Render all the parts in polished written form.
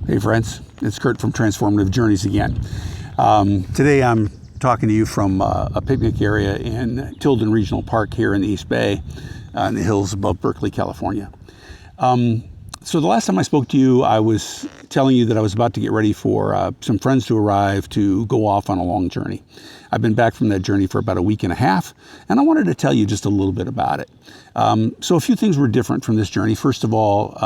Hey friends, it's Kurt from Transformative Journeys again. Today I'm talking to you from a picnic area in Tilden Regional Park here in the East Bay, in the hills above Berkeley, California. So the last time I spoke to you, I was telling you that I was about to get ready for some friends to arrive to go off on a long journey. I've been back from that journey for about a week and a half, and I wanted to tell you just a little bit about it. So a few things were different from this journey. First of all,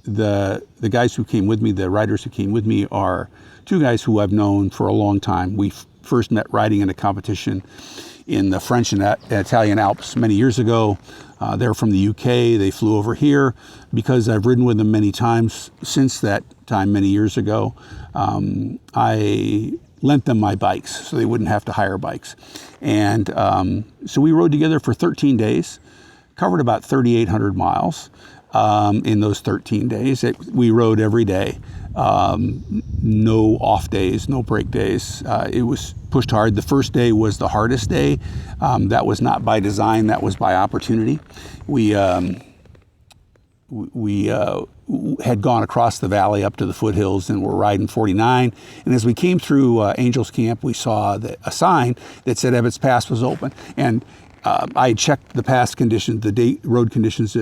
the guys who came with me, the riders who came with me, are two guys who I've known for a long time. We first met riding in a competition in the French and Italian Alps many years ago. They're from the UK. They flew over here because I've ridden with them many times since that time, many years ago. I lent them my bikes so they wouldn't have to hire bikes. And so we rode together for 13 days, covered about 3,800 miles in those 13 days. We rode every day, no off days, no break days. It was pushed hard. The first day was the hardest day. That was not by design, that was by opportunity. We had gone across the valley up to the foothills and were riding 49. And as we came through Angels Camp, we saw a sign that said Ebbets Pass was open. And I had checked the pass conditions, the road conditions,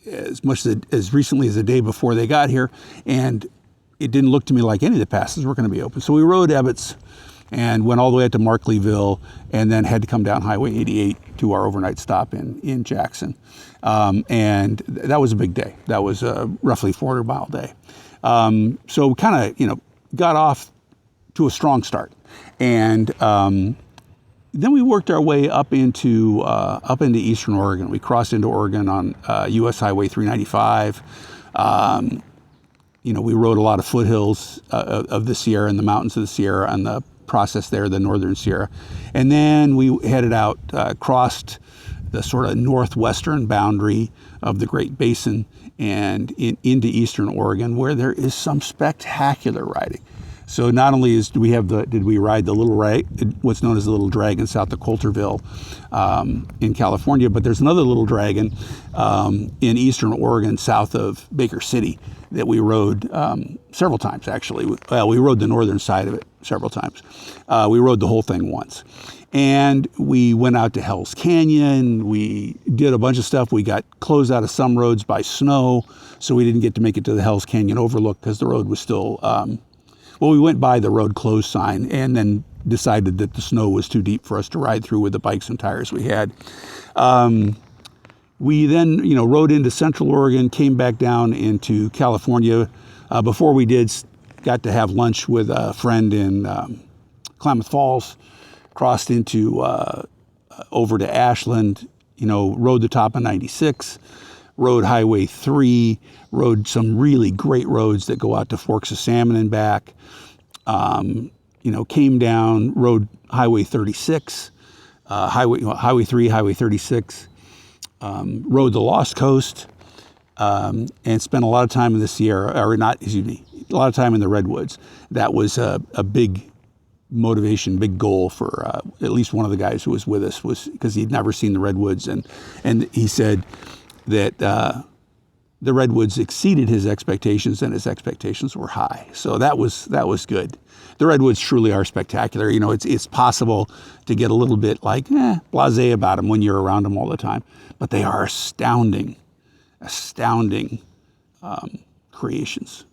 as much as recently as the day before they got here, and it didn't look to me like any of the passes were going to be open. So we rode Ebbets and went all the way up to Markleyville, and then had to come down Highway 88 to our overnight stop in Jackson. And that was a big day. That was a roughly 400-mile day. So kind of, got off to a strong start. And then we worked our way up into Eastern Oregon. We crossed into Oregon on US Highway 395. We rode a lot of foothills of the Sierra and the mountains of the Sierra and the process there, the Northern Sierra. And then we headed out, crossed the sort of northwestern boundary of the Great Basin and into Eastern Oregon, where there is some spectacular riding. So not only did we ride the what's known as the Little Dragon south of Coulterville in California, but there's another Little Dragon in Eastern Oregon south of Baker City that we rode several times, actually. Well, we rode the northern side of it several times. We rode the whole thing once. And we went out to Hell's Canyon. We did a bunch of stuff. We got closed out of some roads by snow, so we didn't get to make it to the Hell's Canyon overlook because the road was still... we went by the road closed sign and then decided that the snow was too deep for us to ride through with the bikes and tires we had. We then, rode into Central Oregon, came back down into California. Before we did, got to have lunch with a friend in Klamath Falls, crossed into over to Ashland, rode the top of 96, rode Highway 3, rode some really great roads that go out to Forks of Salmon and back. Came down, rode Highway 36, Highway 3, Highway 36, rode the Lost Coast, and spent a lot of time in the Sierra, a lot of time in the Redwoods. That was a big motivation, big goal for at least one of the guys who was with us, was because he'd never seen the Redwoods, and he said that the Redwoods exceeded his expectations, and his expectations were high. So that was good. The Redwoods truly are spectacular. It's possible to get a little bit blasé about them when you're around them all the time, but they are astounding creations.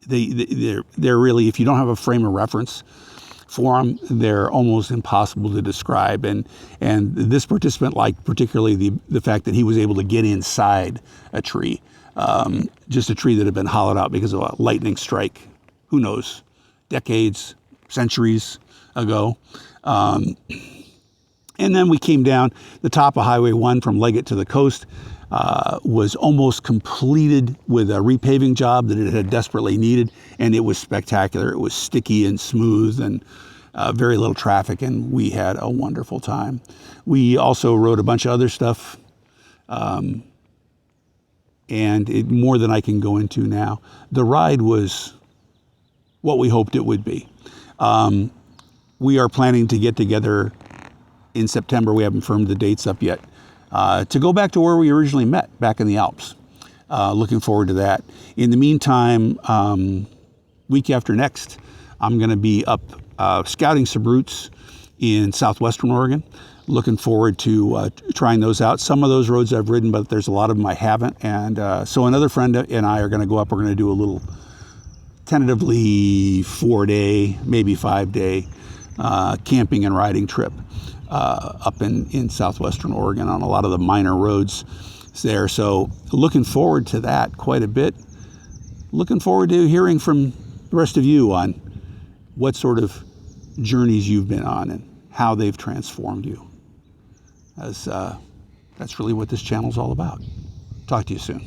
They're really, if you don't have a frame of reference for them, they're almost impossible to describe. And this participant liked particularly the fact that he was able to get inside a tree, just a tree that had been hollowed out because of a lightning strike, who knows, decades, centuries ago. And then we came down the top of Highway 1 from Leggett to the coast. Was almost completed with a repaving job that it had desperately needed, and it was spectacular. It was sticky and smooth and very little traffic, and we had a wonderful time. We also rode a bunch of other stuff, and more than I can go into now. The ride was what we hoped it would be. We are planning to get together in September. We haven't firmed the dates up yet. To go back to where we originally met, back in the Alps. Looking forward to that. In the meantime, week after next, I'm going to be up scouting some routes in southwestern Oregon. Looking forward to trying those out. Some of those roads I've ridden, but there's a lot of them I haven't. And so another friend and I are going to go up. We're going to do a little tentatively 4-day, maybe 5-day camping and riding trip up in southwestern Oregon on a lot of the minor roads there. So looking forward to that quite a bit. Looking forward to hearing from the rest of you on what sort of journeys you've been on and how they've transformed you. As that's really what this channel is all about. Talk to you soon.